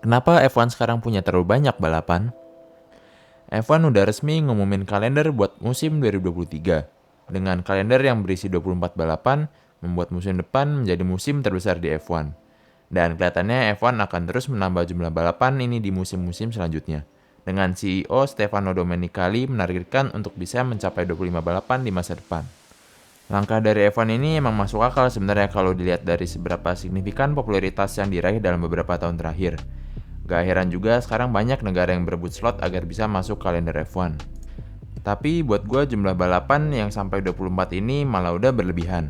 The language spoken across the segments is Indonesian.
Kenapa F1 sekarang punya terlalu banyak balapan? F1 udah resmi ngumumin kalender buat musim 2023. Dengan kalender yang berisi 24 balapan, membuat musim depan menjadi musim terbesar di F1. Dan kelihatannya F1 akan terus menambah jumlah balapan ini di musim-musim selanjutnya. Dengan CEO Stefano Domenicali menargetkan untuk bisa mencapai 25 balapan di masa depan. Langkah dari F1 ini emang masuk akal sebenarnya kalau dilihat dari seberapa signifikan popularitas yang diraih dalam beberapa tahun terakhir. Gak heran juga sekarang banyak negara yang berebut slot agar bisa masuk kalender F1. Tapi buat gue jumlah balapan yang sampai 24 ini malah udah berlebihan.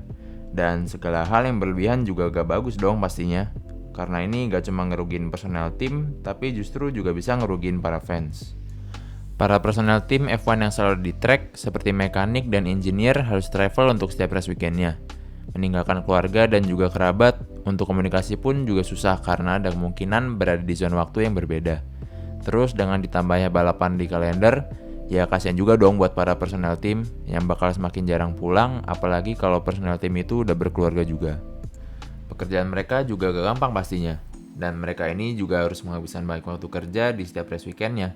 Dan segala hal yang berlebihan juga gak bagus dong pastinya. Karena ini gak cuma ngerugiin personel tim, tapi justru juga bisa ngerugiin para fans. Para personel tim F1 yang selalu di track, seperti mekanik dan engineer harus travel untuk setiap race weekendnya. Meninggalkan keluarga dan juga kerabat, untuk komunikasi pun juga susah karena ada kemungkinan berada di zona waktu yang berbeda. Terus dengan ditambahnya balapan di kalender, ya kasihan juga dong buat para personel tim yang bakal semakin jarang pulang, apalagi kalau personel tim itu udah berkeluarga juga. Pekerjaan mereka juga gak gampang pastinya, dan mereka ini juga harus menghabiskan banyak waktu kerja di setiap race weekendnya.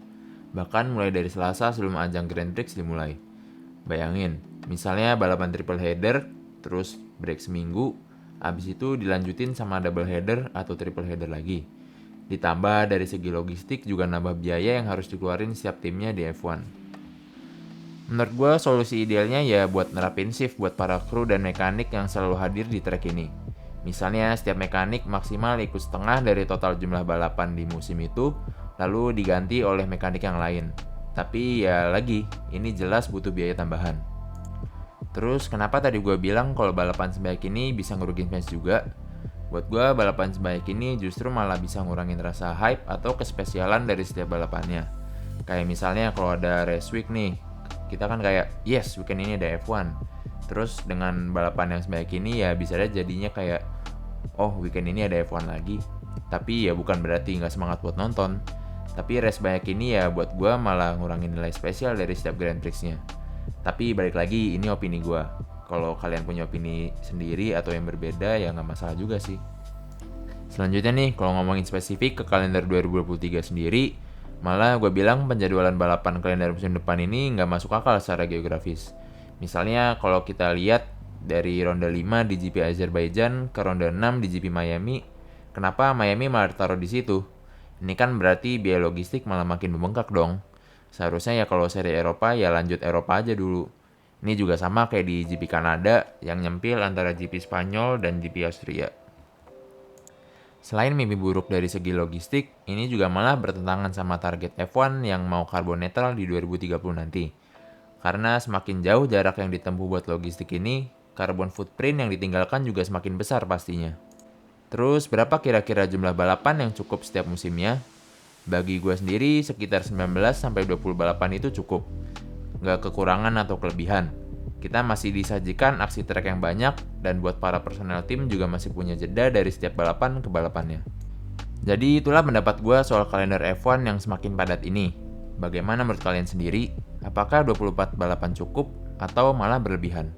Bahkan mulai dari Selasa sebelum ajang Grand Prix dimulai. Bayangin, misalnya balapan triple header, terus break seminggu, abis itu dilanjutin sama double header atau triple header lagi. Ditambah dari segi logistik juga nambah biaya yang harus dikeluarin setiap timnya di F1. Menurut gue solusi idealnya ya buat nerapin shift buat para kru dan mekanik yang selalu hadir di track ini. Misalnya setiap mekanik maksimal ikut setengah dari total jumlah balapan di musim itu, lalu diganti oleh mekanik yang lain. Tapi ya lagi, ini jelas butuh biaya tambahan. Terus kenapa tadi gue bilang kalau balapan sebaik ini bisa ngerugiin fans juga? Buat gue balapan sebaik ini justru malah bisa ngurangin rasa hype atau kespesialan dari setiap balapannya. Kayak misalnya kalau ada race week nih, kita kan kayak yes weekend ini ada F1. Terus dengan balapan yang sebaik ini ya bisa aja jadinya kayak oh weekend ini ada F1 lagi. Tapi ya bukan berarti nggak semangat buat nonton. Tapi race banyak ini ya buat gue malah ngurangin nilai spesial dari setiap Grand Prix-nya. Tapi balik lagi ini opini gue. Kalau kalian punya opini sendiri atau yang berbeda ya nggak masalah juga sih. Selanjutnya nih kalau ngomongin spesifik ke kalender 2023 sendiri, malah gue bilang penjadwalan balapan kalender musim depan ini nggak masuk akal secara geografis. Misalnya kalau kita lihat dari ronde 5 di GP Azerbaijan ke ronde 6 di GP Miami, kenapa Miami malah taruh di situ? Ini kan berarti biaya logistik malah makin membengkak dong. Seharusnya ya kalau seri Eropa ya lanjut Eropa aja dulu. Ini juga sama kayak di GP Kanada yang nyempil antara GP Spanyol dan GP Austria. Selain mimpi buruk dari segi logistik, ini juga malah bertentangan sama target F1 yang mau karbon netral di 2030 nanti. Karena semakin jauh jarak yang ditempuh buat logistik ini, karbon footprint yang ditinggalkan juga semakin besar pastinya. Terus berapa kira-kira jumlah balapan yang cukup setiap musimnya? Bagi gue sendiri sekitar 19-20 balapan itu cukup. Nggak kekurangan atau kelebihan. Kita masih disajikan aksi track yang banyak dan buat para personel tim juga masih punya jeda dari setiap balapan ke balapannya. Jadi itulah pendapat gue soal kalender F1 yang semakin padat ini. Bagaimana menurut kalian sendiri? Apakah 24 balapan cukup atau malah berlebihan?